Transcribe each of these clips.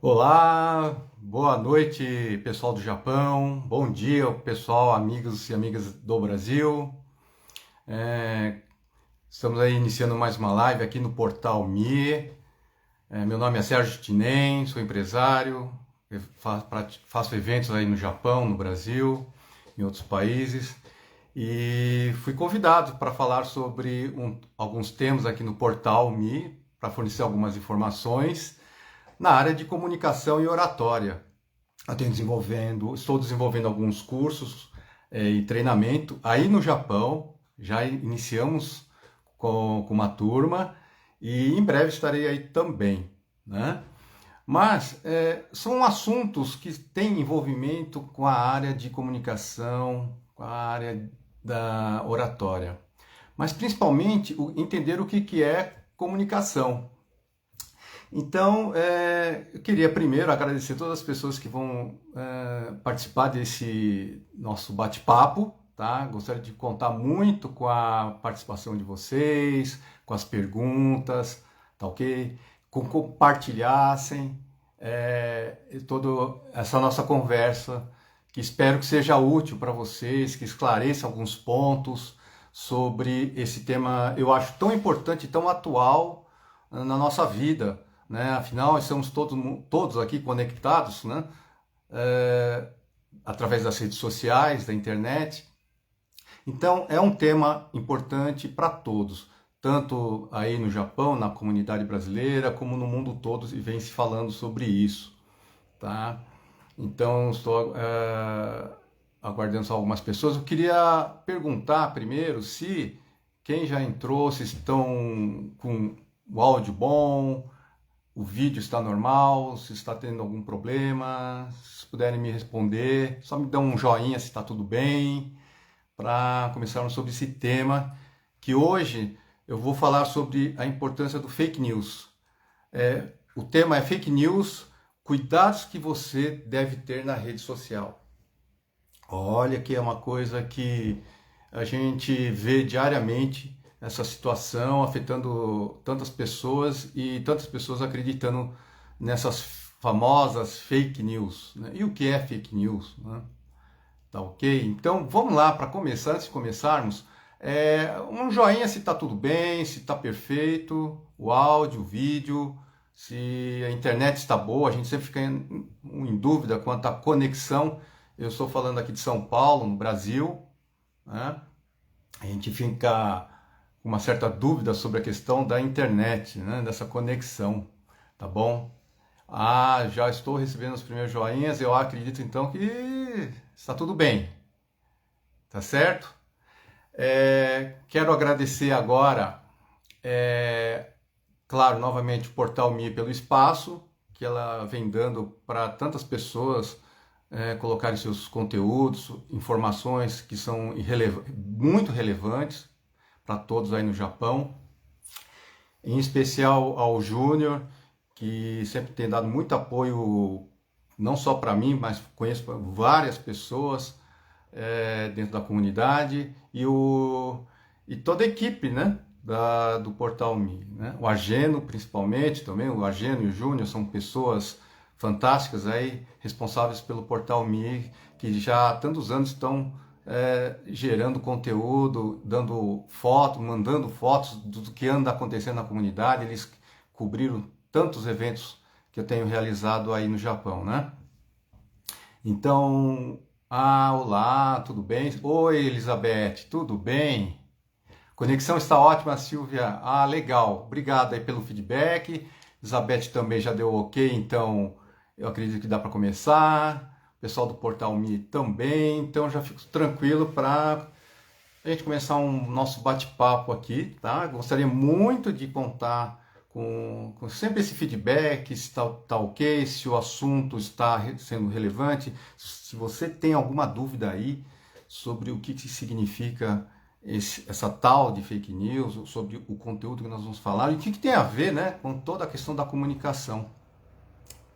Olá, boa noite, pessoal do Japão. Bom dia, pessoal, amigos e amigas do Brasil. É, Estamos aí iniciando mais uma live aqui no Portal Mi. Meu nome é Sérgio Tinem, sou empresário, faço eventos aí no Japão, no Brasil, em outros países. E fui convidado para falar sobre alguns temas aqui no Portal Mi, para fornecer algumas informações na área de comunicação e oratória. Estou desenvolvendo alguns cursos e treinamento aí no Japão. Já iniciamos com uma turma e em breve estarei aí também, né? Mas são assuntos que têm envolvimento com a área de comunicação, com a área da oratória, mas principalmente entender o que é comunicação. Então, eu queria primeiro agradecer todas as pessoas que vão participar desse nosso bate-papo, tá? Gostaria de contar muito com a participação de vocês, com as perguntas, tá ok? Compartilhassem toda essa nossa conversa, que espero que seja útil para vocês, que esclareça alguns pontos sobre esse tema, eu acho tão importante e tão atual na nossa vida, né? Afinal, estamos todos aqui conectados, né? Através das redes sociais, da internet. Então, é um tema importante para todos, tanto aí no Japão, na comunidade brasileira, como no mundo todo, e vem se falando sobre isso, tá? Então, estou aguardando só algumas pessoas. Eu queria perguntar primeiro se quem já entrou, se estão com o áudio bom, o vídeo está normal, se está tendo algum problema, se puderem me responder, só me dão um joinha se está tudo bem, para começarmos sobre esse tema, que hoje eu vou falar sobre a importância do fake news. O tema é fake news, cuidados que você deve ter na rede social. Olha que é uma coisa que a gente vê diariamente, essa situação afetando tantas pessoas e tantas pessoas acreditando nessas famosas fake news, né? E o que é fake news, né? Tá ok? Então vamos lá, para começar, antes de começarmos, um joinha se está tudo bem, se está perfeito, o áudio, o vídeo, se a internet está boa. A gente sempre fica em dúvida quanto à conexão. Eu estou falando aqui de São Paulo, no Brasil, né? A gente fica com uma certa dúvida sobre a questão da internet, né? Dessa conexão, tá bom? Já estou recebendo os primeiros joinhas, eu acredito então que está tudo bem, tá certo? Quero agradecer agora, claro, novamente o Portal Mi pelo espaço que ela vem dando para tantas pessoas colocarem seus conteúdos, informações que são muito relevantes para todos aí no Japão, em especial ao Júnior, que sempre tem dado muito apoio, não só para mim, mas conheço várias pessoas dentro da comunidade, e toda a equipe, né, do Portal Mi, né? O Ageno, principalmente, também, o Ageno e o Júnior são pessoas fantásticas aí, responsáveis pelo Portal Mi, que já há tantos anos estão gerando conteúdo, dando foto, mandando fotos do que anda acontecendo na comunidade. Eles cobriram tantos eventos que eu tenho realizado aí no Japão, né? Então, olá, tudo bem? Oi, Elizabeth, tudo bem? Conexão está ótima, Silvia. Legal. Obrigado aí pelo feedback. Elizabeth também já deu ok, então eu acredito que dá para começar. O pessoal do Portal Mi também. Então já fico tranquilo para a gente começar nosso bate-papo aqui, tá? Gostaria muito de contar com sempre esse feedback, se tá ok, se o assunto está sendo relevante, se você tem alguma dúvida aí sobre o que significa essa tal de fake news, sobre o conteúdo que nós vamos falar, e o que tem a ver, né, com toda a questão da comunicação,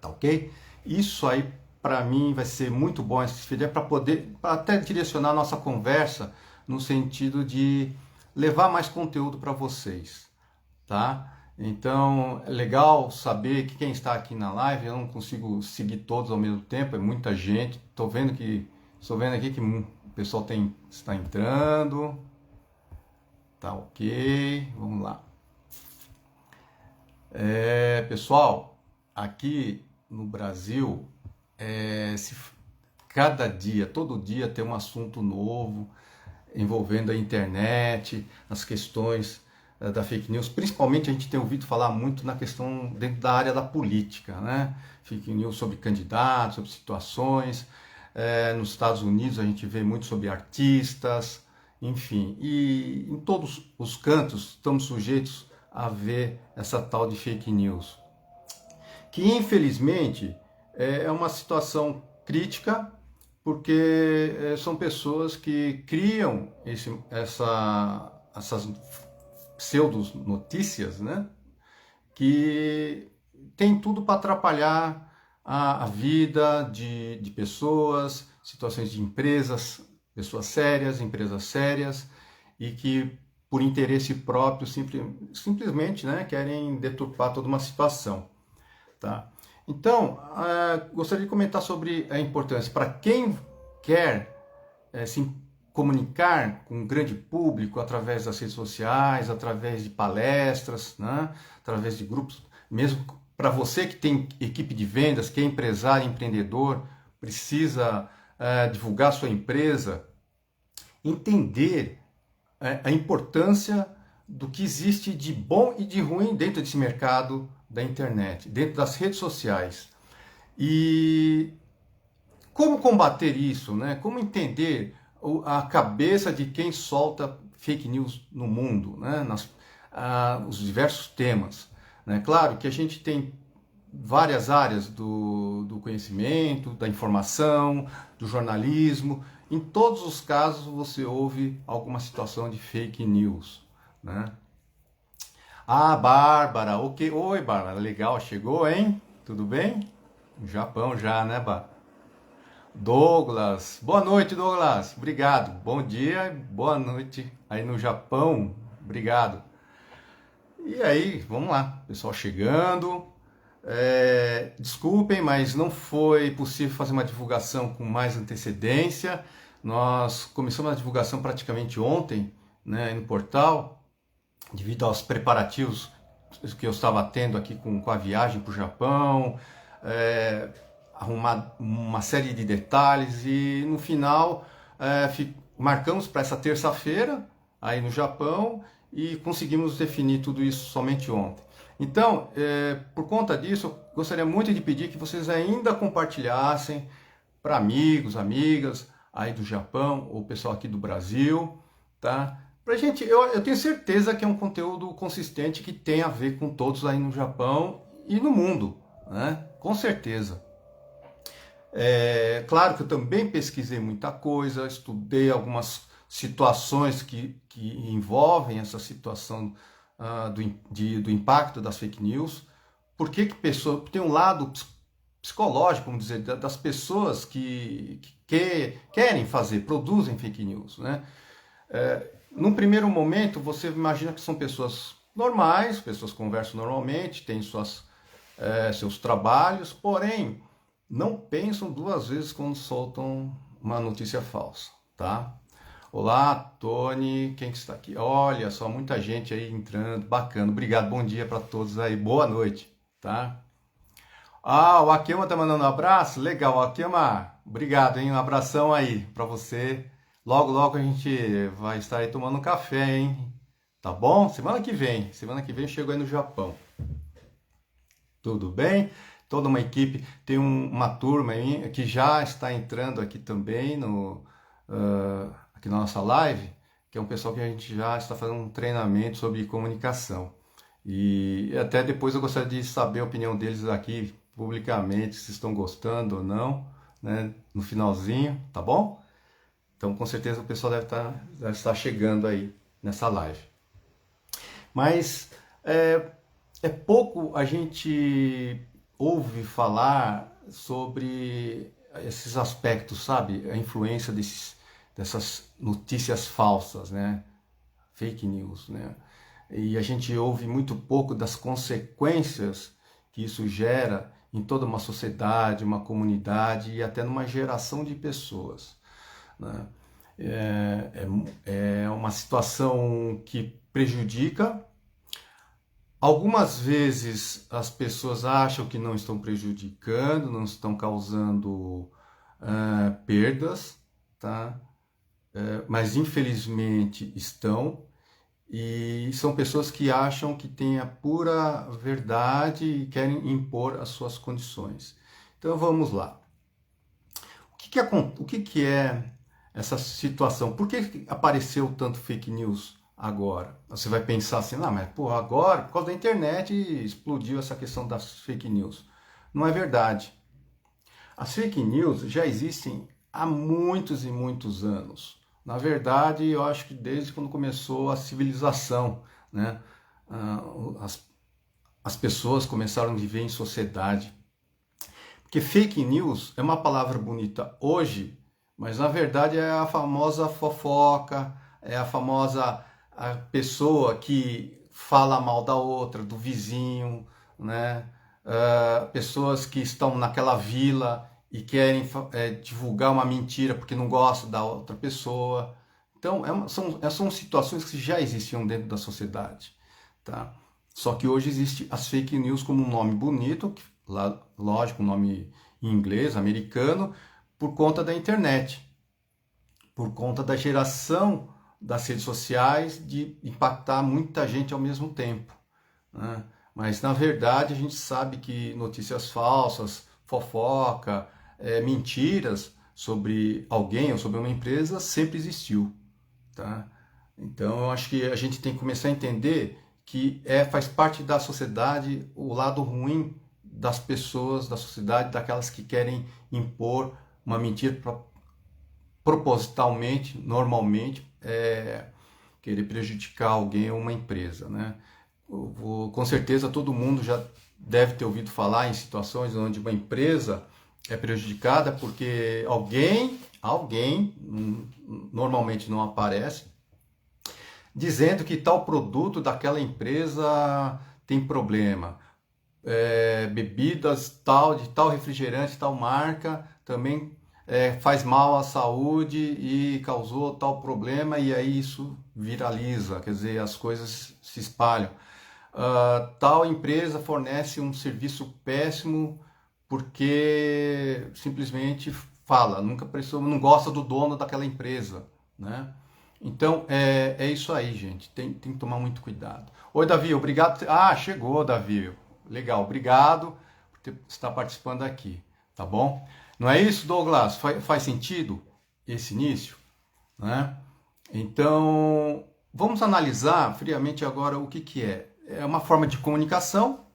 tá ok? Isso aí, para mim, vai ser muito bom esse feedback para poder até direcionar a nossa conversa no sentido de levar mais conteúdo para vocês, tá? Então é legal saber que quem está aqui na live, eu não consigo seguir todos ao mesmo tempo, é muita gente. Estou vendo aqui que o pessoal está entrando. Tá ok, vamos lá. Pessoal, aqui no Brasil, cada dia, todo dia tem um assunto novo envolvendo a internet, as questões da fake news. Principalmente a gente tem ouvido falar muito na questão dentro da área da política, né? Fake news sobre candidatos, sobre situações. Nos Estados Unidos a gente vê muito sobre artistas, enfim. E em todos os cantos estamos sujeitos a ver essa tal de fake news, que infelizmente é uma situação crítica, porque são pessoas que criam essas pseudo-notícias, né? Que tem tudo para atrapalhar a vida de pessoas, situações de empresas, pessoas sérias, empresas sérias, e que por interesse próprio simplesmente, né, querem deturpar toda uma situação. Tá? Então, gostaria de comentar sobre a importância para quem quer se comunicar com um grande público através das redes sociais, através de palestras, né? Através de grupos, mesmo para você que tem equipe de vendas, que é empresário, empreendedor, precisa divulgar sua empresa, entender a importância do que existe de bom e de ruim dentro desse mercado da internet, dentro das redes sociais. E como combater isso, né? Como entender a cabeça de quem solta fake news no mundo, né? Os diversos temas. Né? Claro que a gente tem várias áreas do conhecimento, da informação, do jornalismo. Em todos os casos você ouve alguma situação de fake news. Né? Ah, Bárbara, ok. Oi, Bárbara, legal, chegou, hein? Tudo bem? No Japão já, né, Bárbara? Douglas, boa noite, Douglas. Obrigado. Bom dia, boa noite aí no Japão. Obrigado. E aí, vamos lá, pessoal chegando. Desculpem, mas não foi possível fazer uma divulgação com mais antecedência. Nós começamos a divulgação praticamente ontem, né, no portal, devido aos preparativos que eu estava tendo aqui com a viagem para o Japão, arrumar uma série de detalhes e no final marcamos para essa terça-feira aí no Japão e conseguimos definir tudo isso somente ontem. Então, por conta disso, eu gostaria muito de pedir que vocês ainda compartilhassem para amigos, amigas aí do Japão ou pessoal aqui do Brasil, tá? Pra gente, eu tenho certeza que é um conteúdo consistente que tem a ver com todos aí no Japão e no mundo, né? Com certeza. Claro que eu também pesquisei muita coisa, estudei algumas situações que envolvem essa situação do impacto das fake news. Por que pessoas... Tem um lado psicológico, vamos dizer, das pessoas que querem fazer, produzem fake news, né? Num primeiro momento, você imagina que são pessoas normais, pessoas que conversam normalmente, têm seus trabalhos, porém, não pensam duas vezes quando soltam uma notícia falsa, tá? Olá, Tony, quem que está aqui? Olha só, muita gente aí entrando, bacana, obrigado, bom dia para todos aí, boa noite, tá? Ah, o Akema tá mandando um abraço, legal, Akema, obrigado, hein, um abração aí para você. Logo, logo a gente vai estar aí tomando um café, hein? Tá bom? Semana que vem eu chego aí no Japão. Tudo bem? Toda uma equipe, tem uma turma aí que já está entrando aqui também aqui na nossa live, que é um pessoal que a gente já está fazendo um treinamento sobre comunicação. E até depois eu gostaria de saber a opinião deles aqui publicamente, se estão gostando ou não, né? No finalzinho, tá bom? Então, com certeza, o pessoal deve estar chegando aí nessa live. Mas é pouco a gente ouve falar sobre esses aspectos, sabe? A influência dessas notícias falsas, né? Fake news, né? e a gente ouve muito pouco das consequências que isso gera em toda uma sociedade, uma comunidade e até numa geração de pessoas, né? É uma situação que prejudica. Algumas vezes as pessoas acham que não estão prejudicando, não estão causando perdas, tá? Mas infelizmente estão, e são pessoas que acham que têm a pura verdade e querem impor as suas condições. Então vamos lá. O que que é essa situação? Por que apareceu tanto fake news agora? Você vai pensar assim, não, mas pô, agora, por causa da internet, explodiu essa questão das fake news. Não é verdade. As fake news já existem há muitos e muitos anos. Na verdade, eu acho que desde quando começou a civilização, né? As pessoas começaram a viver em sociedade. Porque fake news é uma palavra bonita hoje, mas na verdade é a famosa fofoca, é a famosa a pessoa que fala mal da outra, do vizinho, né? Pessoas que estão naquela vila e querem divulgar uma mentira porque não gostam da outra pessoa. Então, são situações que já existiam dentro da sociedade, tá? Só que hoje existe as fake news como um nome bonito, lógico, um nome em inglês, americano, por conta da internet, por conta da geração das redes sociais de impactar muita gente ao mesmo tempo, né? Mas na verdade a gente sabe que notícias falsas, fofoca, mentiras sobre alguém ou sobre uma empresa sempre existiu, tá? Então eu acho que a gente tem que começar a entender que faz parte da sociedade o lado ruim das pessoas, da sociedade, daquelas que querem impor uma mentira propositalmente, normalmente, querer prejudicar alguém ou uma empresa, né? Com certeza todo mundo já deve ter ouvido falar em situações onde uma empresa é prejudicada porque alguém normalmente não aparece, dizendo que tal produto daquela empresa tem problema. Bebidas de tal refrigerante, tal marca, também faz mal à saúde e causou tal problema, e aí isso viraliza, quer dizer, as coisas se espalham. Tal empresa fornece um serviço péssimo porque simplesmente fala, nunca prestou, não gosta do dono daquela empresa, né? Então é isso aí, gente. Tem que tomar muito cuidado. Oi, Davi, obrigado. Ah, chegou, Davi. Legal, obrigado por estar participando aqui, tá bom? Não é isso, Douglas? Faz sentido esse início, né? Então, vamos analisar friamente agora o que que é. É uma forma de comunicação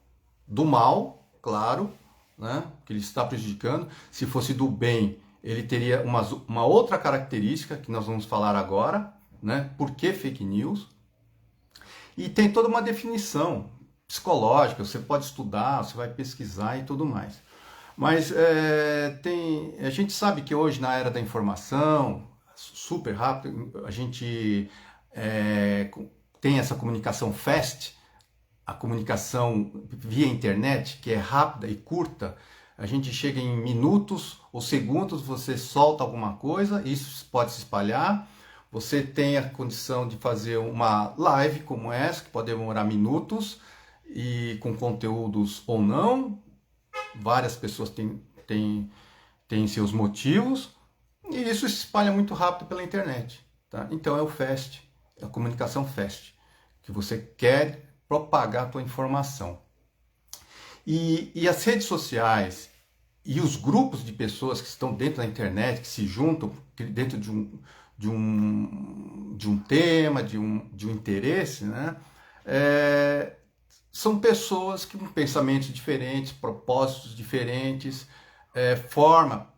do mal, claro, né? Que ele está prejudicando. Se fosse do bem, ele teria uma outra característica que nós vamos falar agora, né? Por que fake news? E tem toda uma definição psicológica, você pode estudar, você vai pesquisar e tudo mais. Mas a gente sabe que hoje, na era da informação, super rápido, a gente tem essa comunicação fast, a comunicação via internet, que é rápida e curta. A gente chega em minutos ou segundos, você solta alguma coisa, isso pode se espalhar. Você tem a condição de fazer uma live como essa, que pode demorar minutos, e com conteúdos ou não. Várias pessoas têm seus motivos, e isso se espalha muito rápido pela internet, tá? Então é o fast, é a comunicação fast, que você quer propagar a tua informação. E as redes sociais e os grupos de pessoas que estão dentro da internet, que se juntam dentro de um tema, de um interesse, né? São pessoas que com pensamentos diferentes, propósitos diferentes,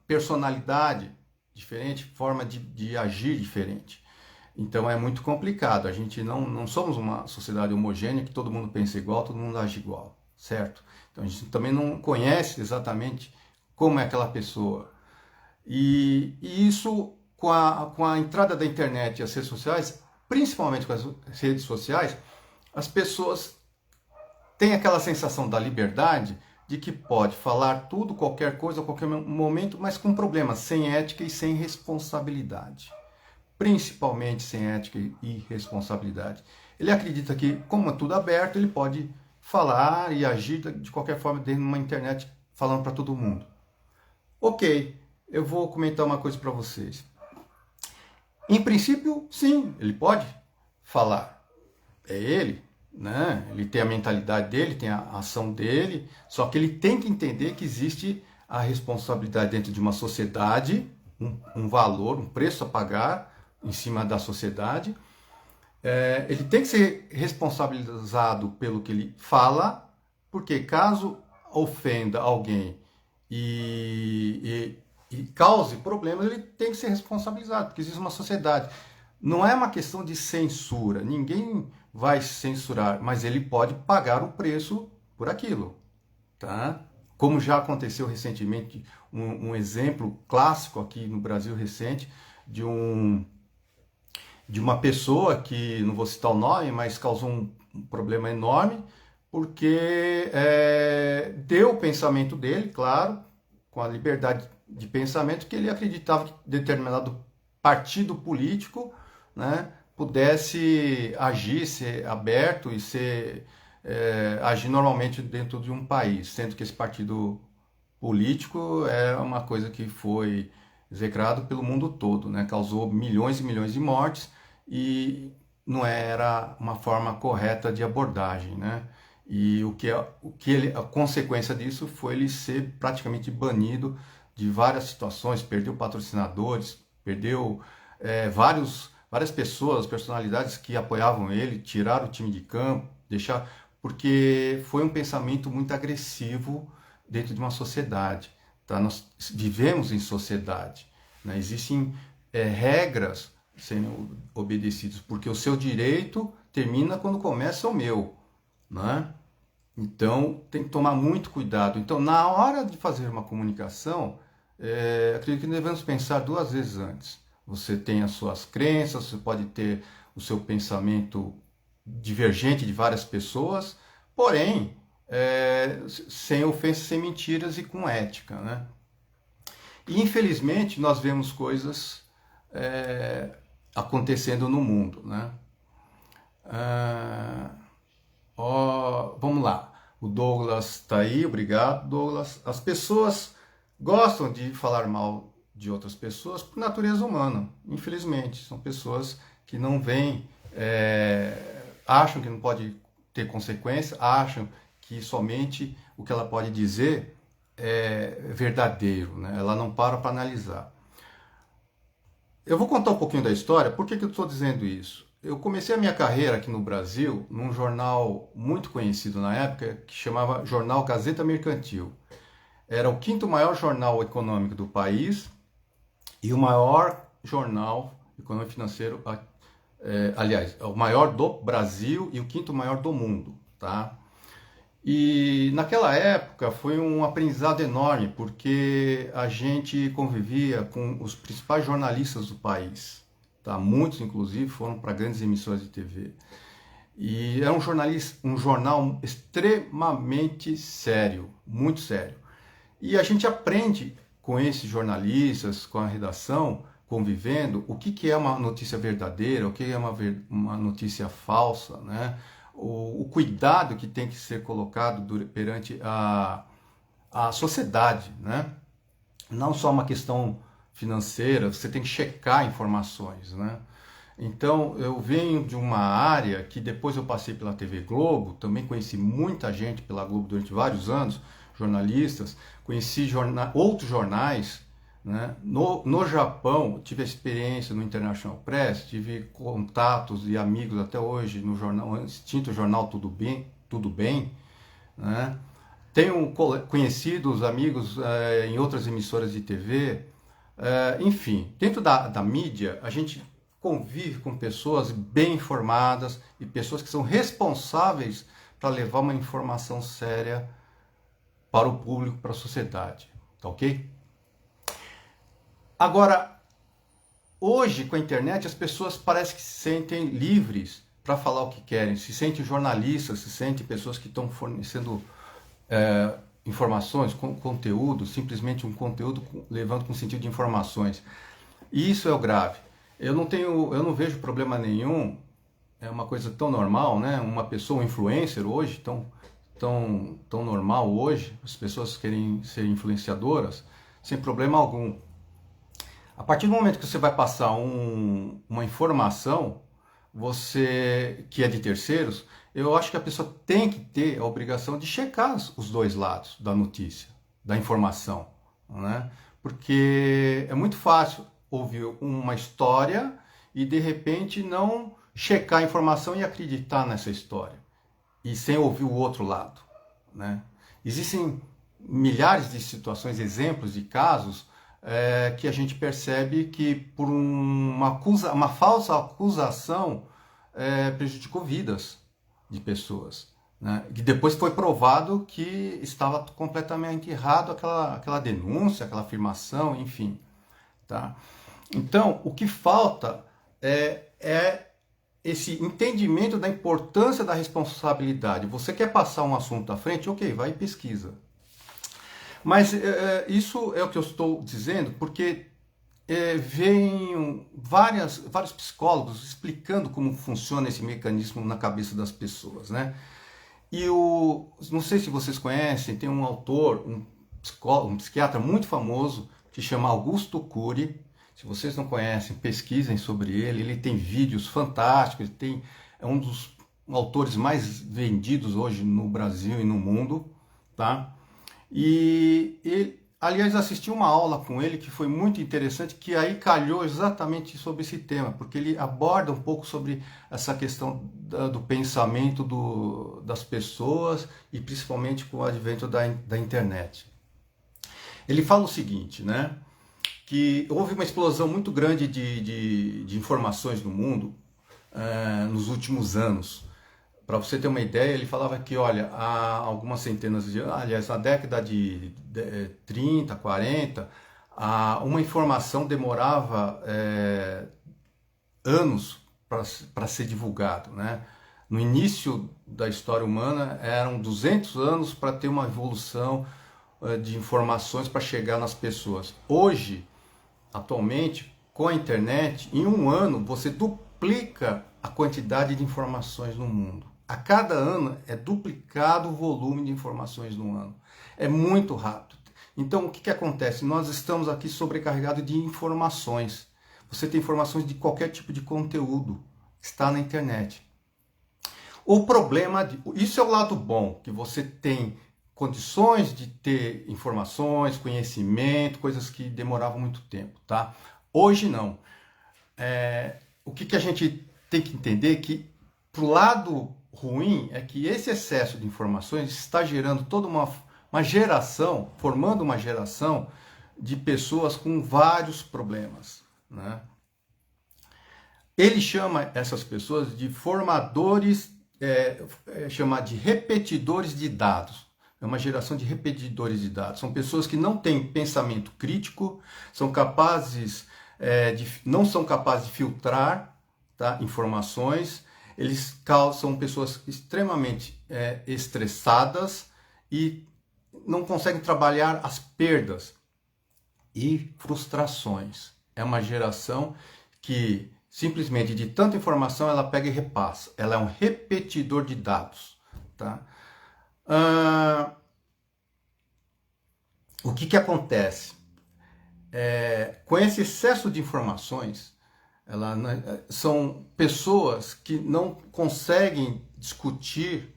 personalidade diferente, forma de agir diferente. Então é muito complicado. A gente não somos uma sociedade homogênea que todo mundo pensa igual, todo mundo age igual, certo? Então a gente também não conhece exatamente como é aquela pessoa. E isso, com a entrada da internet e as redes sociais, principalmente com as redes sociais, as pessoas têm aquela sensação da liberdade de que pode falar tudo, qualquer coisa, a qualquer momento, mas com problemas, sem ética e sem responsabilidade. Principalmente sem ética e responsabilidade. Ele acredita que, como é tudo aberto, ele pode falar e agir de qualquer forma dentro de uma internet falando para todo mundo. Ok, eu vou comentar uma coisa para vocês. Em princípio, sim, ele pode falar. É ele, né? Ele tem a mentalidade dele, tem a ação dele, só que ele tem que entender que existe a responsabilidade dentro de uma sociedade, um valor, um preço a pagar em cima da sociedade. Ele tem que ser responsabilizado pelo que ele fala, porque caso ofenda alguém e cause problemas, ele tem que ser responsabilizado, porque existe uma sociedade. Não é uma questão de censura, ninguém vai censurar, mas ele pode pagar o preço por aquilo, tá? Como já aconteceu recentemente, um exemplo clássico aqui no Brasil recente, de uma pessoa que, não vou citar o nome, mas causou um problema enorme, porque deu o pensamento dele, claro, com a liberdade de pensamento, que ele acreditava que determinado partido político, né, pudesse agir, ser aberto e agir normalmente dentro de um país, sendo que esse partido político é uma coisa que foi execrado pelo mundo todo, né? Causou milhões e milhões de mortes e não era uma forma correta de abordagem, né? E a consequência disso foi ele ser praticamente banido de várias situações, perdeu patrocinadores, perdeu várias pessoas, personalidades que apoiavam ele, tiraram o time de campo, porque foi um pensamento muito agressivo dentro de uma sociedade. Tá? Nós vivemos em sociedade, né? Existem regras sendo obedecidas, porque o seu direito termina quando começa o meu, né? Então tem que tomar muito cuidado. Então, na hora de fazer uma comunicação, acredito que devemos pensar duas vezes antes. Você tem as suas crenças, você pode ter o seu pensamento divergente de várias pessoas, porém, sem ofensas, sem mentiras e com ética, né? E infelizmente nós vemos coisas acontecendo no mundo, né? Vamos lá, o Douglas está aí, obrigado, Douglas. As pessoas gostam de falar mal de outras pessoas por natureza humana, infelizmente. São pessoas que não veem, acham que não pode ter consequência, acham que somente o que ela pode dizer é verdadeiro, né? Ela não para analisar. Eu vou contar um pouquinho da história. Por que eu estou dizendo isso? Eu comecei a minha carreira aqui no Brasil num jornal muito conhecido na época que chamava Jornal Gazeta Mercantil. Era o quinto maior jornal econômico do país e o maior jornal econômico financeiro, aliás, o maior do Brasil e o quinto maior do mundo, tá? E naquela época foi um aprendizado enorme, porque a gente convivia com os principais jornalistas do país, tá? Muitos, inclusive, foram para grandes emissoras de TV. E era um jornal extremamente sério, muito sério. E a gente aprende com esses jornalistas, com a redação, convivendo, o que é uma notícia verdadeira, o que é uma notícia falsa, né? O cuidado que tem que ser colocado perante a sociedade, né? Não só uma questão financeira, você tem que checar informações, né? Então, eu venho de uma área que depois eu passei pela TV Globo, também conheci muita gente pela Globo durante vários anos, jornalistas, conheci outros jornais, né? No Japão, tive a experiência no International Press, tive contatos e amigos até hoje no jornal, extinto jornal Tudo Bem, né? Tenho conhecidos amigos em outras emissoras de TV, enfim, dentro da mídia, a gente convive com pessoas bem informadas e pessoas que são responsáveis para levar uma informação séria para o público, para a sociedade, tá ok? Agora, hoje com a internet as pessoas parecem que se sentem livres para falar o que querem, se sente jornalistas, se sente pessoas que estão fornecendo informações, conteúdo, simplesmente um conteúdo levando com sentido de informações. E isso é o grave. Eu não vejo problema nenhum, é uma coisa tão normal, né? Uma pessoa, um influencer hoje, tão normal hoje, as pessoas querem ser influenciadoras, sem problema algum. A partir do momento que você vai passar uma informação, que é de terceiros, eu acho que a pessoa tem que ter a obrigação de checar os dois lados da notícia, da informação, né? Porque é muito fácil ouvir uma história e de repente não checar a informação e acreditar nessa história, e sem ouvir o outro lado, né? Existem milhares de situações, exemplos de casos que a gente percebe que por uma falsa acusação prejudicou vidas de pessoas, né? Que depois foi provado que estava completamente errado aquela denúncia, aquela afirmação, enfim, tá? Então, o que falta é esse entendimento da importância da responsabilidade. Você quer passar um assunto à frente? Ok, vai e pesquisa. Mas isso é o que eu estou dizendo porque vem vários psicólogos explicando como funciona esse mecanismo na cabeça das pessoas, né? E não sei se vocês conhecem, tem um autor, um psiquiatra muito famoso que chama Augusto Cury. Se vocês não conhecem, pesquisem sobre ele. Ele tem vídeos fantásticos, é um dos autores mais vendidos hoje no Brasil e no mundo, tá? E ele, aliás, assisti uma aula com ele que foi muito interessante, que aí calhou exatamente sobre esse tema, porque ele aborda um pouco sobre essa questão do pensamento das pessoas e principalmente com o advento da internet. Ele fala o seguinte, né? Que houve uma explosão muito grande de informações no mundo nos últimos anos. Para você ter uma ideia, ele falava que, olha, há algumas centenas de anos, aliás, na década de 30, 40, uma informação demorava anos para ser divulgado, né? No início da história humana, eram 200 anos para ter uma evolução de informações para chegar nas pessoas. Hoje, atualmente, com a internet, em um ano, você duplica a quantidade de informações no mundo. A cada ano é duplicado o volume de informações no ano. É muito rápido. Então, o que acontece? Nós estamos aqui sobrecarregados de informações. Você tem informações de qualquer tipo de conteúdo. Está na internet. O problema, isso é o lado bom, que você tem condições de ter informações, conhecimento, coisas que demoravam muito tempo, tá? Hoje não. O que a gente tem que entender que pro lado ruim é que esse excesso de informações está gerando toda uma geração, formando uma geração de pessoas com vários problemas, né? Ele chama essas pessoas de formadores, chama de repetidores de dados. É uma geração de repetidores de dados. São pessoas que não têm pensamento crítico, não são capazes de filtrar, tá, informações. Eles são pessoas extremamente estressadas e não conseguem trabalhar as perdas e frustrações. É uma geração que simplesmente de tanta informação ela pega e repassa. Ela é um repetidor de dados, tá? O que acontece? Com esse excesso de informações, são pessoas que não conseguem discutir,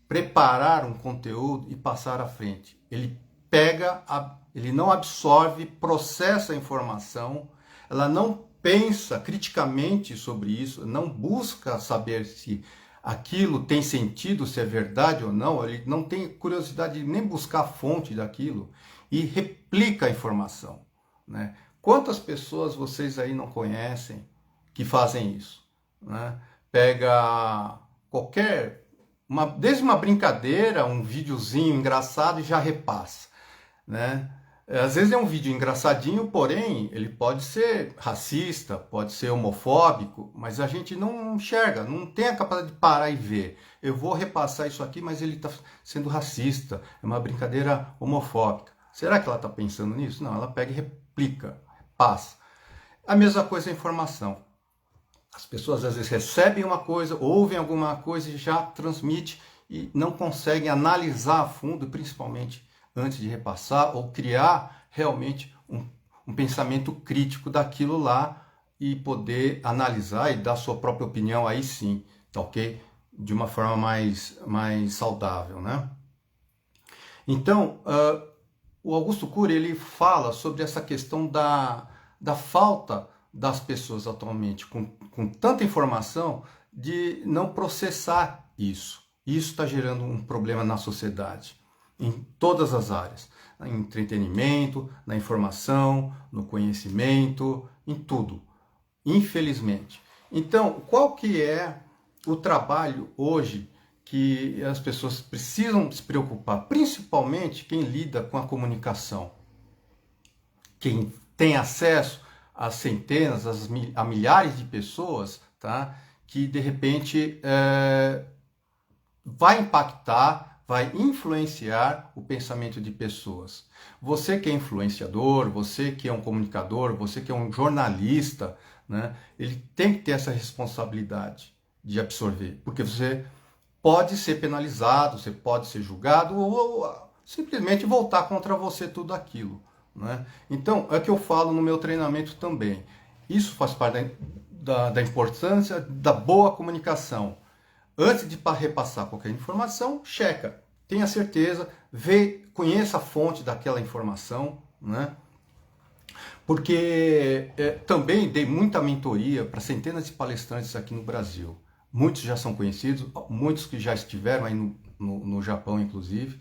preparar um conteúdo e passar à frente. Ele não absorve, processa a informação, ela não pensa criticamente sobre isso, não busca saber se aquilo tem sentido, se é verdade ou não, ele não tem curiosidade de nem buscar a fonte daquilo e replica a informação, né? Quantas pessoas vocês aí não conhecem que fazem isso, né? Pega desde uma brincadeira, um videozinho engraçado e já repassa, né? Às vezes é um vídeo engraçadinho, porém ele pode ser racista, pode ser homofóbico, mas a gente não enxerga, não tem a capacidade de parar e ver. Eu vou repassar isso aqui, mas ele está sendo racista, é uma brincadeira homofóbica. Será que ela está pensando nisso? Não, ela pega e replica, repassa. A mesma coisa é a informação. As pessoas às vezes recebem uma coisa, ouvem alguma coisa e já transmite e não conseguem analisar a fundo, principalmente antes de repassar ou criar realmente um pensamento crítico daquilo lá e poder analisar e dar sua própria opinião aí sim, tá ok? De uma forma mais saudável, né? Então, o Augusto Cury, ele fala sobre essa questão da falta das pessoas atualmente com tanta informação de não processar isso. Isso está gerando um problema na sociedade, em todas as áreas, no entretenimento, na informação, no conhecimento, em tudo, infelizmente. Então, qual que é o trabalho hoje que as pessoas precisam se preocupar, principalmente quem lida com a comunicação, quem tem acesso a centenas, a milhares de pessoas, tá? Que de repente vai impactar, vai influenciar o pensamento de pessoas. Você que é influenciador, você que é um comunicador, você que é um jornalista, né? Ele tem que ter essa responsabilidade de absorver, porque você pode ser penalizado, você pode ser julgado ou simplesmente voltar contra você tudo aquilo, né? Então, é o que eu falo no meu treinamento também. Isso faz parte da importância da boa comunicação. Antes de repassar qualquer informação, checa, tenha certeza, conheça a fonte daquela informação, né? Porque também dei muita mentoria para centenas de palestrantes aqui no Brasil. Muitos já são conhecidos, muitos que já estiveram aí no Japão, inclusive.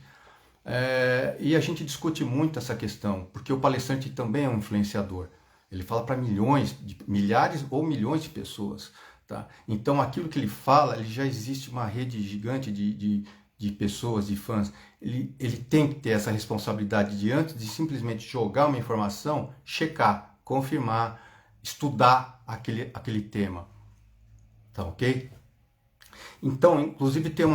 E a gente discute muito essa questão, porque o palestrante também é um influenciador. Ele fala para milhares ou milhões de pessoas. Tá? Então, aquilo que ele fala, ele já existe uma rede gigante de pessoas, de fãs. Ele tem que ter essa responsabilidade de, antes de simplesmente jogar uma informação, checar, confirmar, estudar aquele tema. Tá ok? Então, inclusive tem um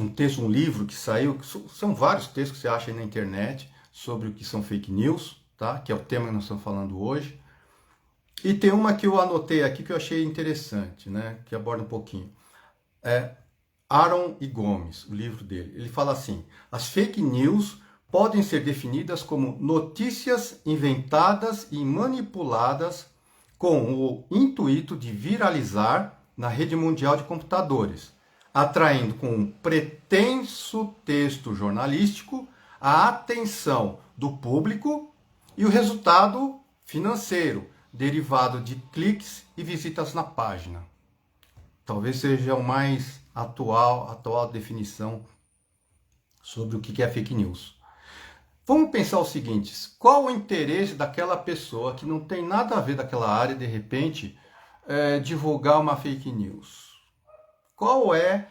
texto, um livro que saiu, são vários textos que você acha aí na internet sobre o que são fake news, tá? Que é o tema que nós estamos falando hoje. E tem uma que eu anotei aqui que eu achei interessante, né? Que aborda um pouquinho. Aaron e Gomes, o livro dele. Ele fala assim: as fake news podem ser definidas como notícias inventadas e manipuladas com o intuito de viralizar na rede mundial de computadores, atraindo com um pretenso texto jornalístico a atenção do público e o resultado financeiro, derivado de cliques e visitas na página. Talvez seja o mais atual definição sobre o que é fake news. Vamos pensar o seguinte: qual o interesse daquela pessoa que não tem nada a ver daquela área, de repente, divulgar uma fake news? Qual é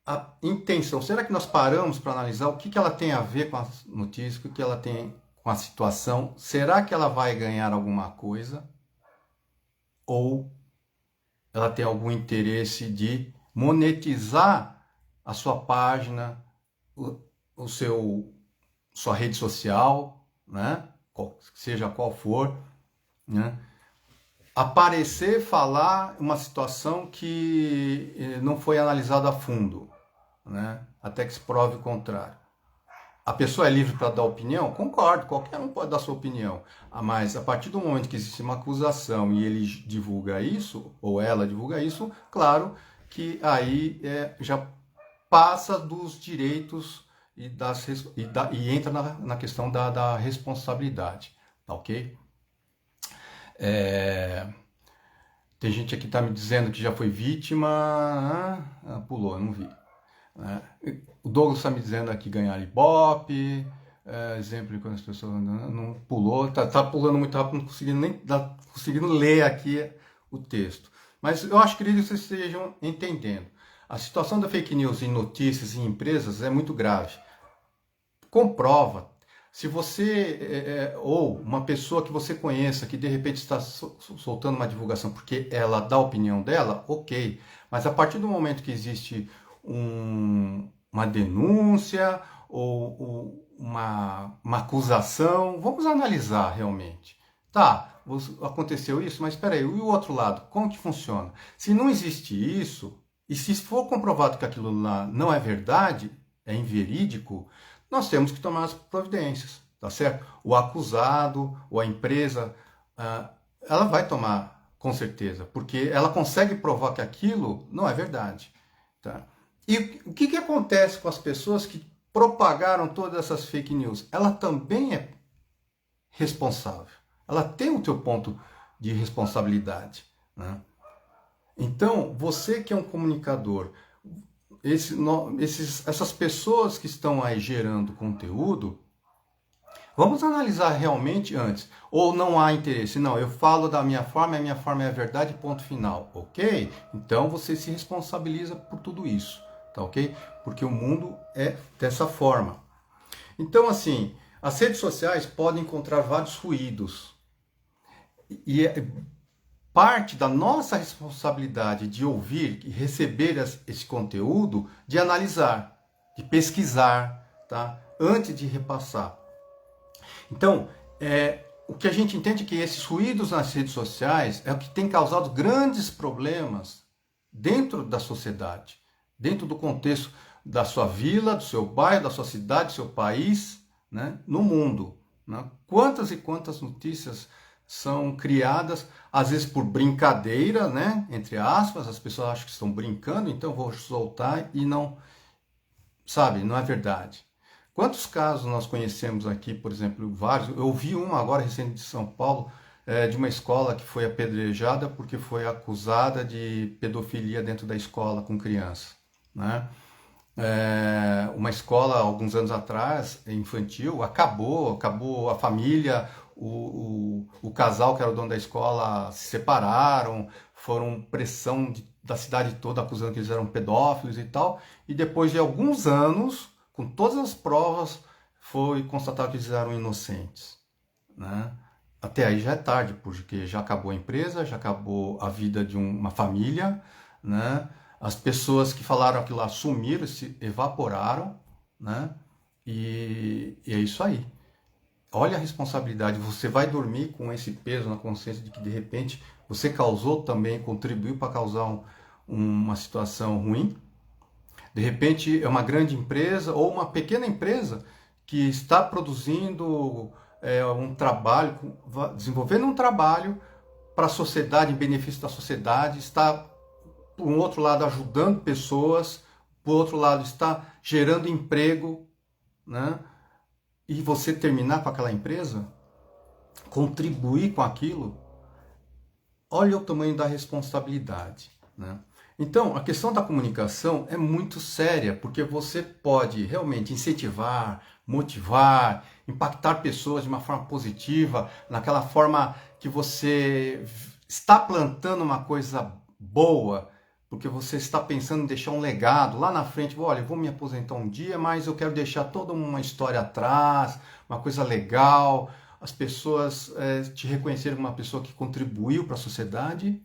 a intenção? Será que nós paramos para analisar o que ela tem a ver com as notícias, o que ela tem com a situação? Será que ela vai ganhar alguma coisa? Ou ela tem algum interesse de monetizar a sua página, sua rede social, né? Seja qual for, né? Aparecer, falar uma situação que não foi analisada a fundo, né? Até que se prove o contrário. A pessoa é livre para dar opinião? Concordo, qualquer um pode dar sua opinião. Mas a partir do momento que existe uma acusação e ele divulga isso, ou ela divulga isso, claro que aí já passa dos direitos e entra na questão da responsabilidade, tá ok? Tem gente aqui que está me dizendo que já foi vítima. Pulou, não vi. O Douglas está me dizendo aqui ganhar Ibope. Exemplo de quando as pessoas não pulou. Tá pulando muito rápido, não conseguindo ler aqui o texto. Mas eu acho que vocês estejam entendendo. A situação da fake news em notícias e em empresas é muito grave. comprova. Se você, ou uma pessoa que você conheça, que de repente está soltando uma divulgação porque ela dá a opinião dela, ok. Mas a partir do momento que existe uma denúncia ou uma acusação, vamos analisar realmente. Tá, aconteceu isso, mas espera aí, e o outro lado, como que funciona? Se não existe isso, e se for comprovado que aquilo lá não é verdade, é inverídico, nós temos que tomar as providências, tá certo? O acusado ou a empresa, ela vai tomar, com certeza, porque ela consegue provar que aquilo não é verdade, tá? E o que acontece com as pessoas que propagaram todas essas fake news? Ela também é responsável. Ela tem o teu ponto de responsabilidade, né? Então, você que é um comunicador, essas pessoas que estão aí gerando conteúdo, vamos analisar realmente antes. Ou não há interesse? Não, eu falo da minha forma, a minha forma é a verdade, ponto final. Ok? Então você se responsabiliza por tudo isso, tá ok? Porque o mundo é dessa forma. Então, assim, as redes sociais podem encontrar vários ruídos. E parte da nossa responsabilidade de ouvir e receber esse conteúdo, de analisar, de pesquisar, tá? Antes de repassar. Então, o que a gente entende é que esses ruídos nas redes sociais é o que tem causado grandes problemas dentro da sociedade, dentro do contexto da sua vila, do seu bairro, da sua cidade, do seu país, né? No mundo, né? Quantas e quantas notícias são criadas, às vezes por brincadeira, né? Entre aspas, as pessoas acham que estão brincando, então vou soltar e não, sabe, não é verdade. Quantos casos nós conhecemos aqui, por exemplo, vários, eu vi uma agora recente de São Paulo, de uma escola que foi apedrejada porque foi acusada de pedofilia dentro da escola com criança, né? Uma escola, alguns anos atrás, infantil, acabou a família, o casal que era o dono da escola se separaram, foram pressão da cidade toda acusando que eles eram pedófilos e tal, e depois de alguns anos, com todas as provas, foi constatado que eles eram inocentes, né? Até aí já é tarde, porque já acabou a empresa, já acabou a vida de uma família, né? As pessoas que falaram aquilo lá sumiram, se evaporaram, né? E é isso aí. Olha a responsabilidade. Você vai dormir com esse peso na consciência de que de repente você causou também, contribuiu para causar uma situação ruim. De repente é uma grande empresa ou uma pequena empresa que está produzindo um trabalho, desenvolvendo um trabalho para a sociedade, em benefício da sociedade, está por um outro lado ajudando pessoas, por outro lado está gerando emprego, né? E você terminar com aquela empresa, contribuir com aquilo, olha o tamanho da responsabilidade, né? Então, a questão da comunicação é muito séria, porque você pode realmente incentivar, motivar, impactar pessoas de uma forma positiva, naquela forma que você está plantando uma coisa boa, porque você está pensando em deixar um legado lá na frente. Olha, eu vou me aposentar um dia, mas eu quero deixar toda uma história atrás, uma coisa legal, as pessoas te reconhecerem como uma pessoa que contribuiu para a sociedade.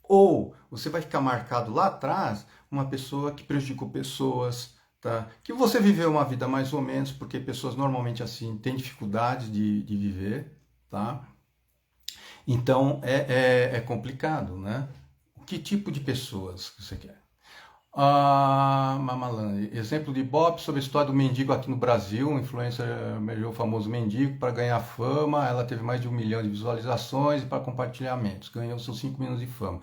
Ou você vai ficar marcado lá atrás uma pessoa que prejudicou pessoas, tá? Que você viveu uma vida mais ou menos, porque pessoas normalmente assim têm dificuldade de viver, tá? Então é complicado, né? Que tipo de pessoas você quer? Mamalan, exemplo de Bob sobre a história do mendigo aqui no Brasil. Um influencer emergiu o famoso mendigo para ganhar fama. Ela teve mais de 1 milhão de visualizações e para compartilhamentos. Ganhou seus 5 minutos de fama.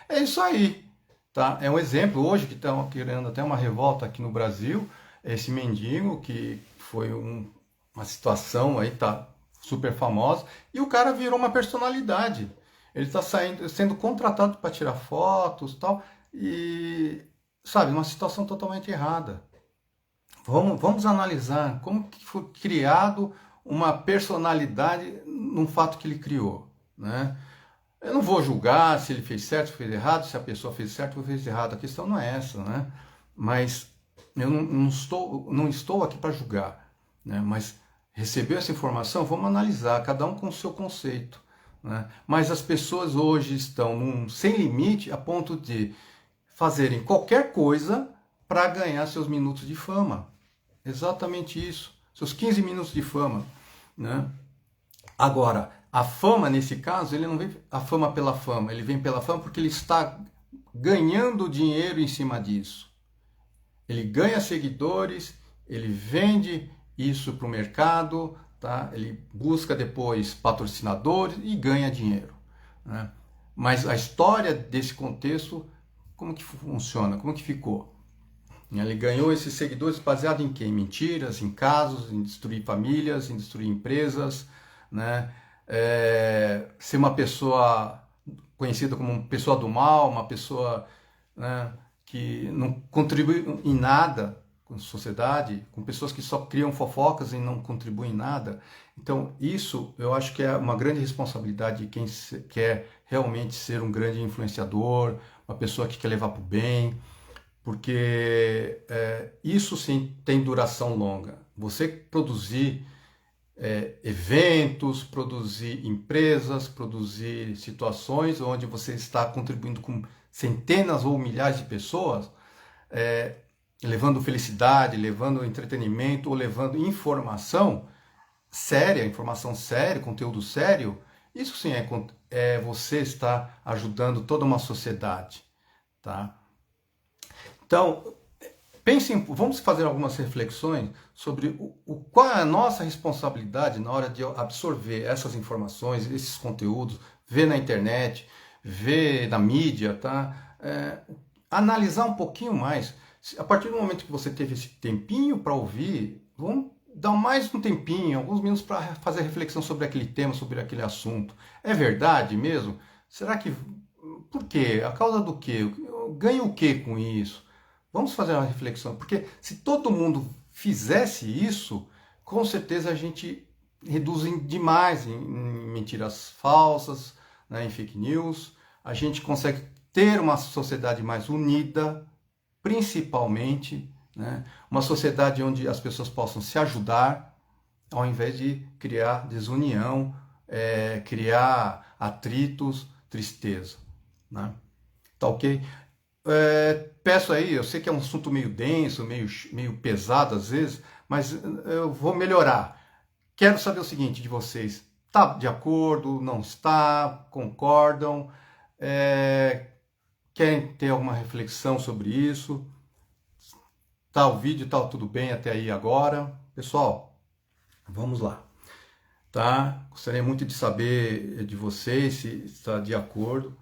É isso aí, tá? É um exemplo hoje que estão querendo até uma revolta aqui no Brasil. Esse mendigo que foi uma situação aí, tá super famosa. E o cara virou uma personalidade. Ele está sendo contratado para tirar fotos e tal. E sabe, uma situação totalmente errada. Vamos analisar como que foi criado uma personalidade num fato que ele criou, né? Eu não vou julgar se ele fez certo, se fez errado, se a pessoa fez certo ou fez errado. A questão não é essa, né? Mas eu não estou aqui para julgar. né? Mas recebeu essa informação, vamos analisar, cada um com o seu conceito, né? Mas as pessoas hoje estão sem limite a ponto de fazerem qualquer coisa para ganhar seus minutos de fama. Exatamente isso, seus 15 minutos de fama, né? Agora, a fama, nesse caso, ele não vem a fama pela fama, ele vem pela fama porque ele está ganhando dinheiro em cima disso. Ele ganha seguidores, ele vende isso para o mercado, tá? Ele busca depois patrocinadores e ganha dinheiro, né? Mas a história desse contexto, como que funciona? Como que ficou? Ele ganhou esses seguidores baseado em quê? Em mentiras, em casos, em destruir famílias, em destruir empresas, né? Ser uma pessoa conhecida como uma pessoa do mal, uma pessoa, né, que não contribui em nada com a sociedade, com pessoas que só criam fofocas e não contribuem em nada. Então, isso eu acho que é uma grande responsabilidade de quem quer realmente ser um grande influenciador, uma pessoa que quer levar para o bem, porque isso sim tem duração longa. Você produzir eventos, produzir empresas, produzir situações onde você está contribuindo com centenas ou milhares de pessoas, levando felicidade, levando entretenimento ou levando informação séria, conteúdo sério, isso sim você está ajudando toda uma sociedade, tá? Então, vamos fazer algumas reflexões sobre qual é a nossa responsabilidade na hora de absorver essas informações, esses conteúdos, ver na internet, ver na mídia, tá? Analisar um pouquinho mais. A partir do momento que você teve esse tempinho para ouvir, vamos dar mais um tempinho, alguns minutos para fazer reflexão sobre aquele tema, sobre aquele assunto. É verdade mesmo? Será que... Por quê? A causa do quê? Ganha o quê com isso? Vamos fazer uma reflexão, porque se todo mundo fizesse isso, com certeza a gente reduz demais em mentiras falsas, né, em fake news, a gente consegue ter uma sociedade mais unida, principalmente, né, uma sociedade onde as pessoas possam se ajudar, ao invés de criar desunião, criar atritos, tristeza, né? Tá ok? Peço aí, eu sei que é um assunto meio denso, meio pesado às vezes, mas eu vou melhorar. Quero saber o seguinte de vocês: está de acordo? Não está? Concordam? Querem ter alguma reflexão sobre isso? Tá o vídeo, tá tudo bem até aí agora? Pessoal, vamos lá, tá? Gostaria muito de saber de vocês se está de acordo.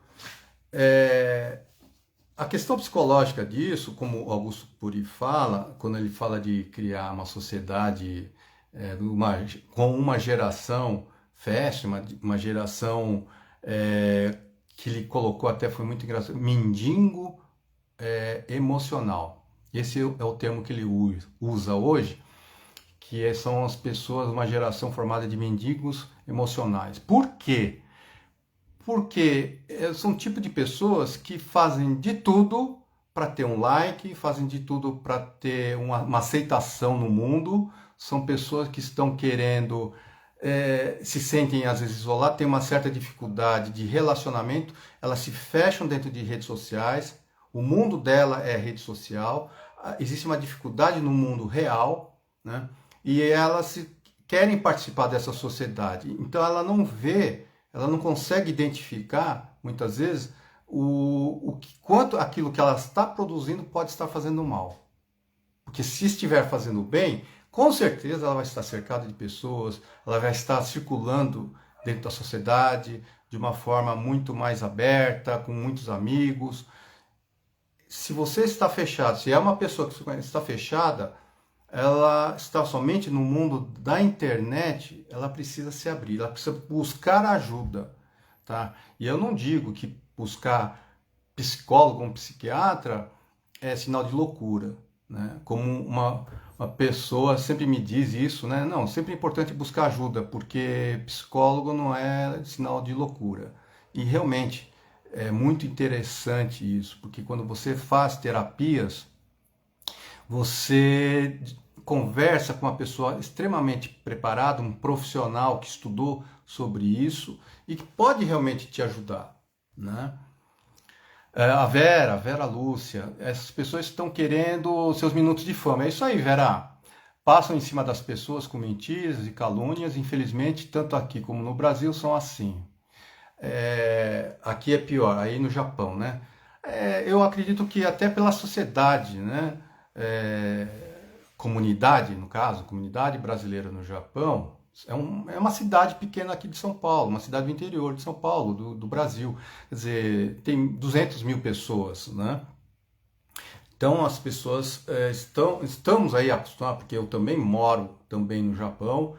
A questão psicológica disso, como o Augusto Cury fala, quando ele fala de criar uma sociedade com uma geração fast, uma geração que ele colocou, até foi muito engraçado, mendigo emocional. Esse é o termo que ele usa hoje, que são as pessoas, uma geração formada de mendigos emocionais. Por quê? Porque são um tipo de pessoas que fazem de tudo para ter um like, fazem de tudo para ter uma aceitação no mundo, são pessoas que estão querendo, se sentem às vezes isoladas, têm uma certa dificuldade de relacionamento, elas se fecham dentro de redes sociais, o mundo dela é rede social, existe uma dificuldade no mundo real, né? E elas querem participar dessa sociedade, então ela não consegue identificar, muitas vezes, quanto aquilo que ela está produzindo pode estar fazendo mal. Porque se estiver fazendo bem, com certeza ela vai estar cercada de pessoas, ela vai estar circulando dentro da sociedade de uma forma muito mais aberta, com muitos amigos. Se você está fechado, se é uma pessoa que está fechada, ela está somente no mundo da internet, ela precisa se abrir, ela precisa buscar ajuda, tá? E eu não digo que buscar psicólogo ou psiquiatra é sinal de loucura, né? Como uma pessoa sempre me diz isso, né? Não, sempre é importante buscar ajuda, porque psicólogo não é sinal de loucura. E realmente é muito interessante isso, porque quando você faz terapias, você conversa com uma pessoa extremamente preparada, um profissional que estudou sobre isso e que pode realmente te ajudar, né? A Vera Lúcia, essas pessoas estão querendo seus minutos de fama. É isso aí, Vera. Passam em cima das pessoas com mentiras e calúnias. Infelizmente, tanto aqui como no Brasil, são assim. Aqui é pior, aí no Japão, né? Eu acredito que até pela sociedade, né? Comunidade, no caso, comunidade brasileira no Japão, é uma cidade pequena aqui de São Paulo, uma cidade do interior de São Paulo, do Brasil. Quer dizer, tem 200 mil pessoas, né? Então as pessoas estamos aí acostumados, porque eu também moro também no Japão,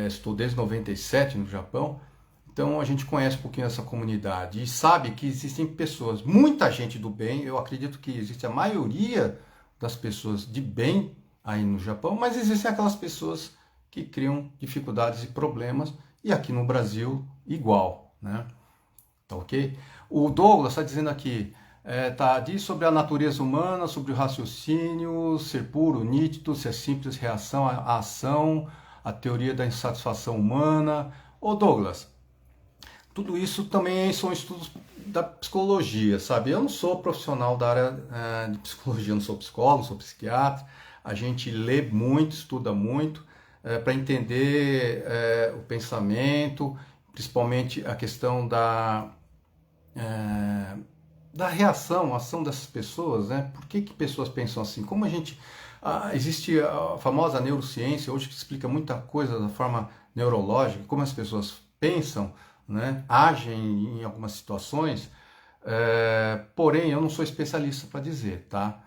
estou desde 97 no Japão, então a gente conhece um pouquinho essa comunidade e sabe que existem pessoas, muita gente do bem, eu acredito que existe a maioria das pessoas de bem aí no Japão, mas existem aquelas pessoas que criam dificuldades e problemas, e aqui no Brasil igual, né? Tá ok? O Douglas está dizendo aqui, diz sobre a natureza humana, sobre o raciocínio, ser puro, nítido, ser simples reação à ação, a teoria da insatisfação humana. Ô Douglas, tudo isso também são estudos da psicologia, sabe? Eu não sou profissional da área de psicologia, não sou psicólogo, sou psiquiatra. A gente lê muito, estuda muito para entender o pensamento, principalmente a questão da reação, ação dessas pessoas, né? Por que pessoas pensam assim? Como a gente... existe a famosa neurociência, hoje que explica muita coisa da forma neurológica, como as pessoas pensam, né? Agem em algumas situações, porém eu não sou especialista para dizer, tá?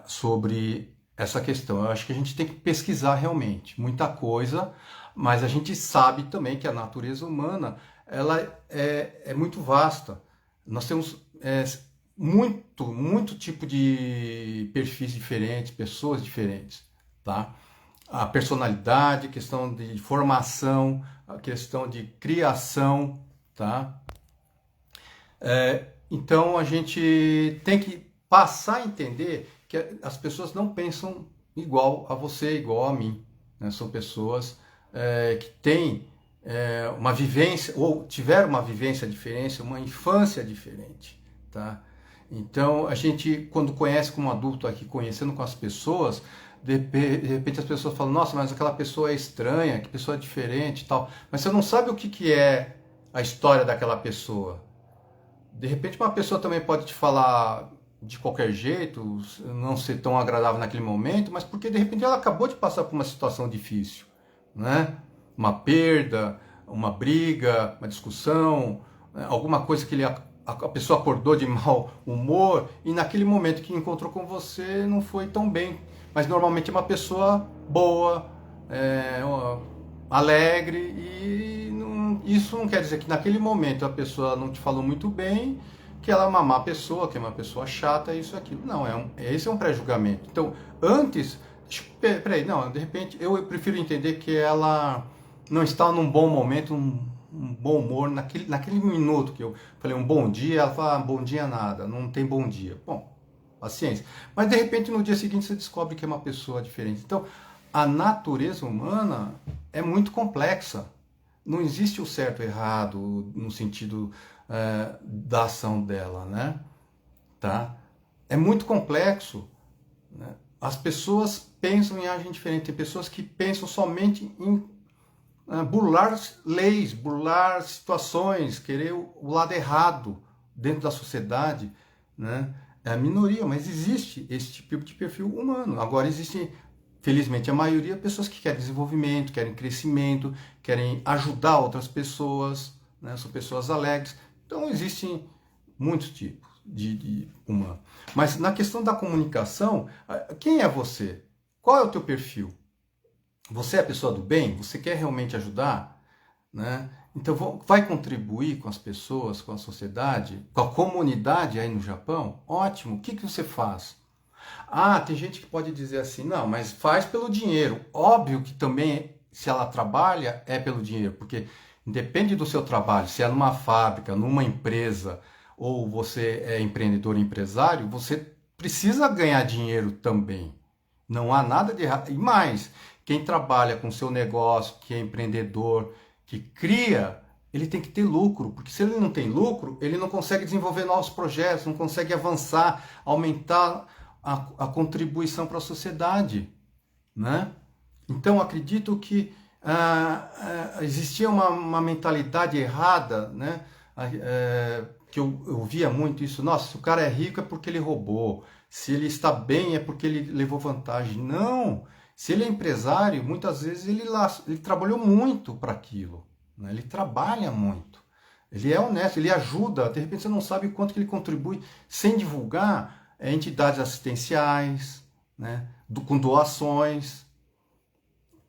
Sobre essa questão. Eu acho que a gente tem que pesquisar realmente muita coisa, mas a gente sabe também que a natureza humana ela é muito vasta. Nós temos muito tipo de perfis diferentes, pessoas diferentes, tá? A personalidade, a questão de formação, a questão de criação, tá? Então a gente tem que passar a entender que as pessoas não pensam igual a você, igual a mim, né? São pessoas que têm uma vivência, ou tiveram uma vivência diferente, uma infância diferente, tá? Então, a gente, quando conhece como adulto aqui, conhecendo com as pessoas, de repente as pessoas falam, nossa, mas aquela pessoa é estranha, que pessoa é diferente e tal, mas você não sabe o que é a história daquela pessoa. De repente uma pessoa também pode te falar de qualquer jeito, não ser tão agradável naquele momento, mas porque de repente ela acabou de passar por uma situação difícil, né? Uma perda, uma briga, uma discussão, né? Alguma coisa que a pessoa acordou de mau humor e naquele momento que encontrou com você não foi tão bem. Mas normalmente é uma pessoa boa, alegre e isso não quer dizer que naquele momento a pessoa não te falou muito bem, que ela é uma má pessoa, que é uma pessoa chata, isso e aquilo. Não, esse é um pré-julgamento. Então, antes, peraí, não, de repente eu prefiro entender que ela não está num bom momento, um bom humor, naquele minuto que eu falei um bom dia, ela fala, bom dia nada, não tem bom dia. Bom, paciência. Mas de repente no dia seguinte você descobre que é uma pessoa diferente. Então, a natureza humana é muito complexa. Não existe o certo e errado no sentido da ação dela, né? Tá? É muito complexo, né? As pessoas pensam e agem diferente. Tem pessoas que pensam somente em burlar leis, burlar situações, querer o lado errado dentro da sociedade, né? É a minoria, mas existe esse tipo de perfil humano. Agora existe, felizmente, a maioria pessoas que querem desenvolvimento, querem crescimento, querem ajudar outras pessoas, né? São pessoas alegres. Então existem muitos tipos de humano. Mas na questão da comunicação, quem é você? Qual é o teu perfil? Você é a pessoa do bem? Você quer realmente ajudar? Né? Então vai contribuir com as pessoas, com a sociedade, com a comunidade aí no Japão? Ótimo. O que você faz? Tem gente que pode dizer assim, não, mas faz pelo dinheiro. Óbvio que também, se ela trabalha, é pelo dinheiro, porque independe do seu trabalho, se é numa fábrica, numa empresa, ou você é empreendedor, empresário, você precisa ganhar dinheiro também. Não há nada de errado. E mais, quem trabalha com seu negócio, que é empreendedor, que cria, ele tem que ter lucro, porque se ele não tem lucro, ele não consegue desenvolver novos projetos, não consegue avançar, aumentar a contribuição para a sociedade, né? Então, acredito que existia uma mentalidade errada, né? Que eu via muito isso. Nossa, se o cara é rico é porque ele roubou. Se ele está bem é porque ele levou vantagem. Não! Se ele é empresário, muitas vezes ele trabalhou muito para aquilo, né? Ele trabalha muito. Ele é honesto, ele ajuda. De repente você não sabe o quanto que ele contribui sem divulgar entidades assistenciais, né? Com doações.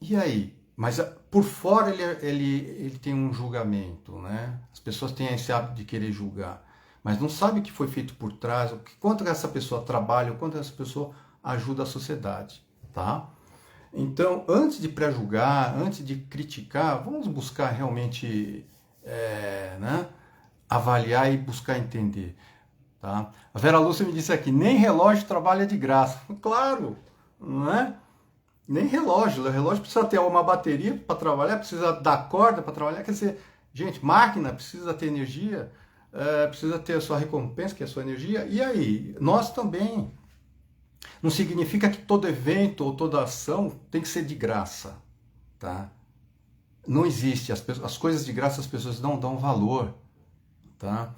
E aí? Mas por fora ele tem um julgamento, né? As pessoas têm esse hábito de querer julgar, mas não sabe o que foi feito por trás, quanto essa pessoa trabalha, o quanto essa pessoa ajuda a sociedade, tá? Então, antes de pré-julgar, antes de criticar, vamos buscar realmente, né, avaliar e buscar entender, tá? A Vera Lúcia me disse aqui, nem relógio trabalha de graça. Claro, não é? Nem relógio. O relógio precisa ter uma bateria para trabalhar, precisa dar corda para trabalhar. Quer dizer, gente, máquina precisa ter energia, precisa ter a sua recompensa, que é a sua energia. E aí, nós também. Não significa que todo evento ou toda ação tem que ser de graça, tá? Não existe. As coisas de graça as pessoas não dão valor, tá?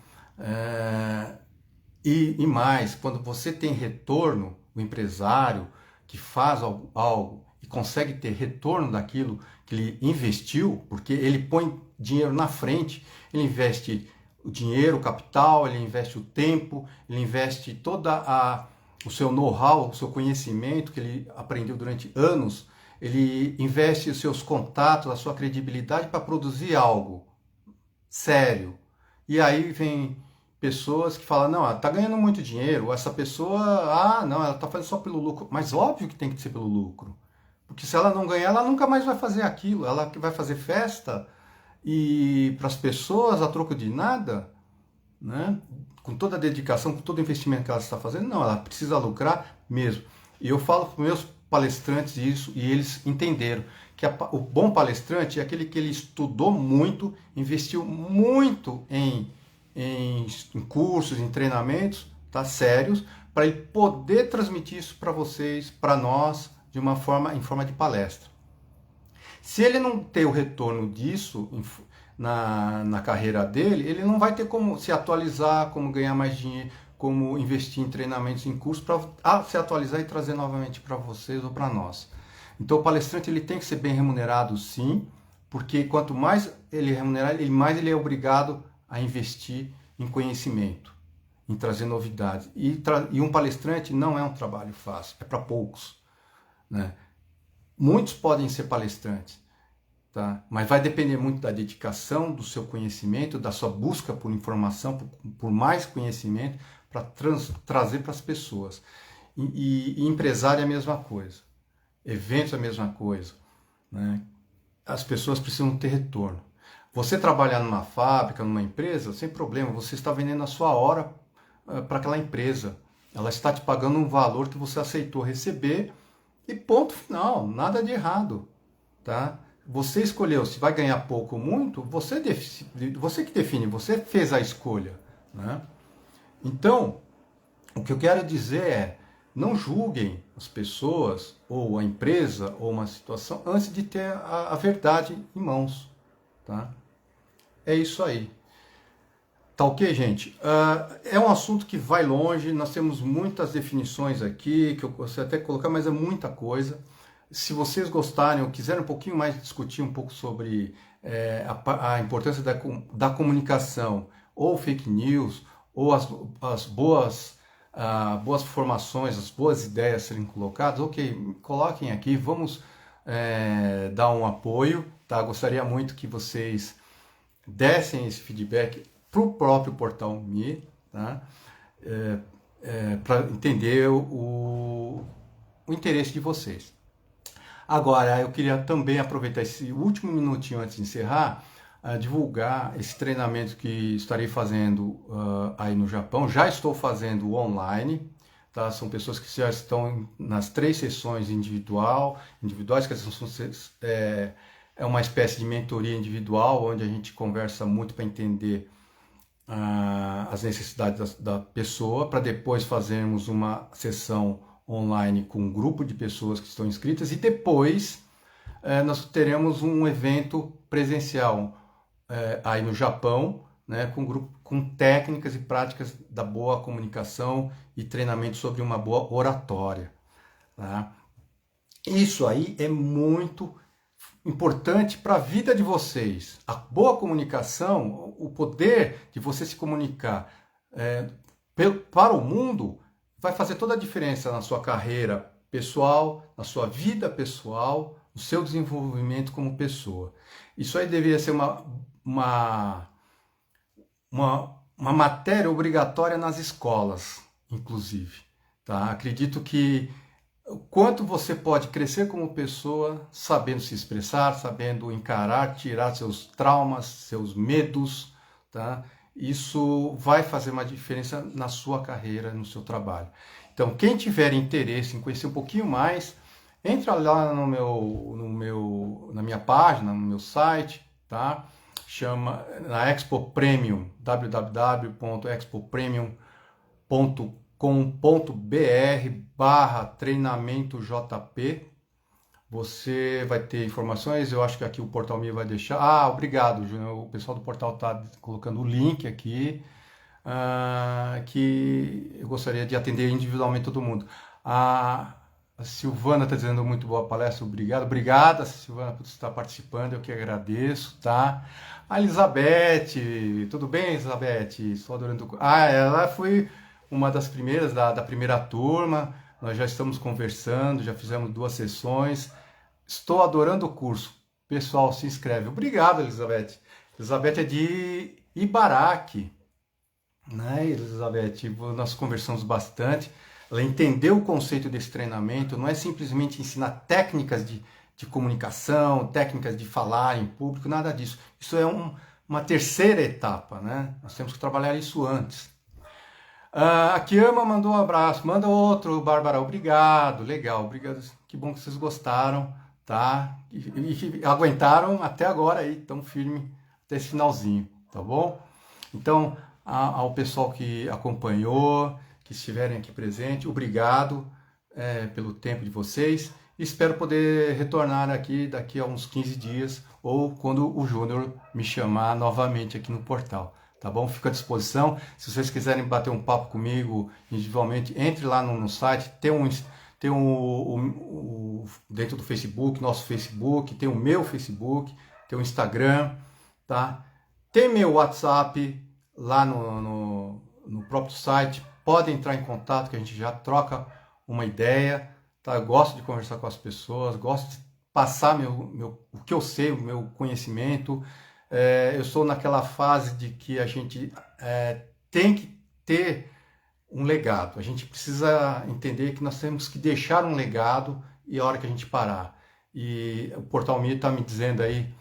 E mais, quando você tem retorno, o empresário que faz algo e consegue ter retorno daquilo que ele investiu, porque ele põe dinheiro na frente, ele investe o dinheiro, o capital, ele investe o tempo, ele investe o seu know-how, o seu conhecimento que ele aprendeu durante anos, ele investe os seus contatos, a sua credibilidade para produzir algo sério. E aí vem pessoas que falam, não, ela está ganhando muito dinheiro, essa pessoa, não, ela está fazendo só pelo lucro. Mas óbvio que tem que ser pelo lucro. Porque se ela não ganhar, ela nunca mais vai fazer aquilo. Ela vai fazer festa e para as pessoas a troco de nada, né? Com toda a dedicação, com todo o investimento que ela está fazendo, não, ela precisa lucrar mesmo. E eu falo para os meus palestrantes isso e eles entenderam que o bom palestrante é aquele que ele estudou muito, investiu muito em cursos, em treinamentos, tá, sérios, para ele poder transmitir isso para vocês, para nós, em forma de palestra. Se ele não ter o retorno disso na carreira dele, ele não vai ter como se atualizar, como ganhar mais dinheiro, como investir em treinamentos, em cursos, para se atualizar e trazer novamente para vocês ou para nós. Então o palestrante ele tem que ser bem remunerado, sim, porque quanto mais ele é remunerado, mais ele é obrigado a investir em conhecimento, em trazer novidades. E um palestrante não é um trabalho fácil, é para poucos, né? Muitos podem ser palestrantes, tá? Mas vai depender muito da dedicação, do seu conhecimento, da sua busca por informação, por mais conhecimento, para trazer para as pessoas. E empresário é a mesma coisa, eventos é a mesma coisa, né? As pessoas precisam ter retorno. Você trabalhar numa fábrica, numa empresa, sem problema, você está vendendo a sua hora para aquela empresa. Ela está te pagando um valor que você aceitou receber e ponto final, nada de errado, tá? Você escolheu se vai ganhar pouco ou muito, você que define, você fez a escolha, né? Então, o que eu quero dizer é, não julguem as pessoas, ou a empresa, ou uma situação, antes de ter a verdade em mãos, tá? É isso aí. Tá ok, gente? É um assunto que vai longe, nós temos muitas definições aqui, que eu gostaria até colocar, mas é muita coisa. Se vocês gostarem ou quiserem um pouquinho mais discutir um pouco sobre a importância da comunicação, ou fake news, ou as boas formações, as boas ideias serem colocadas, ok, coloquem aqui, vamos dar um apoio, tá? Gostaria muito que vocês dessem esse feedback para o próprio Portal Me, tá? Para entender o interesse de vocês. Agora, eu queria também aproveitar esse último minutinho antes de encerrar, divulgar esse treinamento que estarei fazendo aí no Japão. Já estou fazendo online, tá? São pessoas que já estão nas 3 sessões individuais, que é uma espécie de mentoria individual, onde a gente conversa muito para entender as necessidades da pessoa, para depois fazermos uma sessão online com um grupo de pessoas que estão inscritas, e depois nós teremos um evento presencial aí no Japão, né, com grupo, com técnicas e práticas da boa comunicação e treinamento sobre uma boa oratória. Tá? Isso aí é muito importante para a vida de vocês. A boa comunicação, o poder de você se comunicar para o mundo, vai fazer toda a diferença na sua carreira pessoal, na sua vida pessoal, no seu desenvolvimento como pessoa. Isso aí deveria ser uma matéria obrigatória nas escolas, inclusive. Tá? Acredito que o quanto você pode crescer como pessoa, sabendo se expressar, sabendo encarar, tirar seus traumas, seus medos, tá? Isso vai fazer uma diferença na sua carreira, no seu trabalho. Então, quem tiver interesse em conhecer um pouquinho mais, entra lá na minha página, no meu site, tá? Chama na Expo Premium, www.expopremium.com.br/treinamento JP. Você vai ter informações, eu acho que aqui o Portal Me vai deixar. Ah, obrigado, Júnior. O pessoal do portal está colocando o link aqui, que eu gostaria de atender individualmente todo mundo. A Silvana está dizendo muito boa palestra, obrigado. Obrigada, Silvana, por estar participando, eu que agradeço, tá? A Elizabeth, tudo bem, Elizabeth? Estou adorando. Ela foi uma das primeiras, da primeira turma, nós já estamos conversando, já fizemos 2 sessões. Estou adorando o curso. Pessoal, se inscreve. Obrigado, Elizabeth. Elizabeth é de Ibaraki, né, Elizabeth? Nós conversamos bastante. Ela entendeu o conceito desse treinamento, não é simplesmente ensinar técnicas de comunicação, técnicas de falar em público, nada disso. Isso é uma terceira etapa, né? Nós temos que trabalhar isso antes. A Kiama mandou um abraço, manda outro, Bárbara, obrigado, legal, obrigado, que bom que vocês gostaram, tá? E aguentaram até agora aí, tão firme, até esse finalzinho, tá bom? Então, ao pessoal que acompanhou, que estiverem aqui presente, obrigado pelo tempo de vocês. Espero poder retornar aqui daqui a uns 15 dias ou quando o Júnior me chamar novamente aqui no portal, tá bom? Fico à disposição. Se vocês quiserem bater um papo comigo individualmente, entre lá no site, tem dentro do Facebook, nosso Facebook, tem o meu Facebook, tem o Instagram, tá? Tem meu WhatsApp lá no próprio site. Pode entrar em contato que a gente já troca uma ideia, tá? Eu gosto de conversar com as pessoas, gosto de passar o que eu sei, o meu conhecimento. Eu sou naquela fase de que a gente tem que ter um legado. A gente precisa entender que nós temos que deixar um legado e a hora que a gente parar. E o Portal Me está me dizendo aí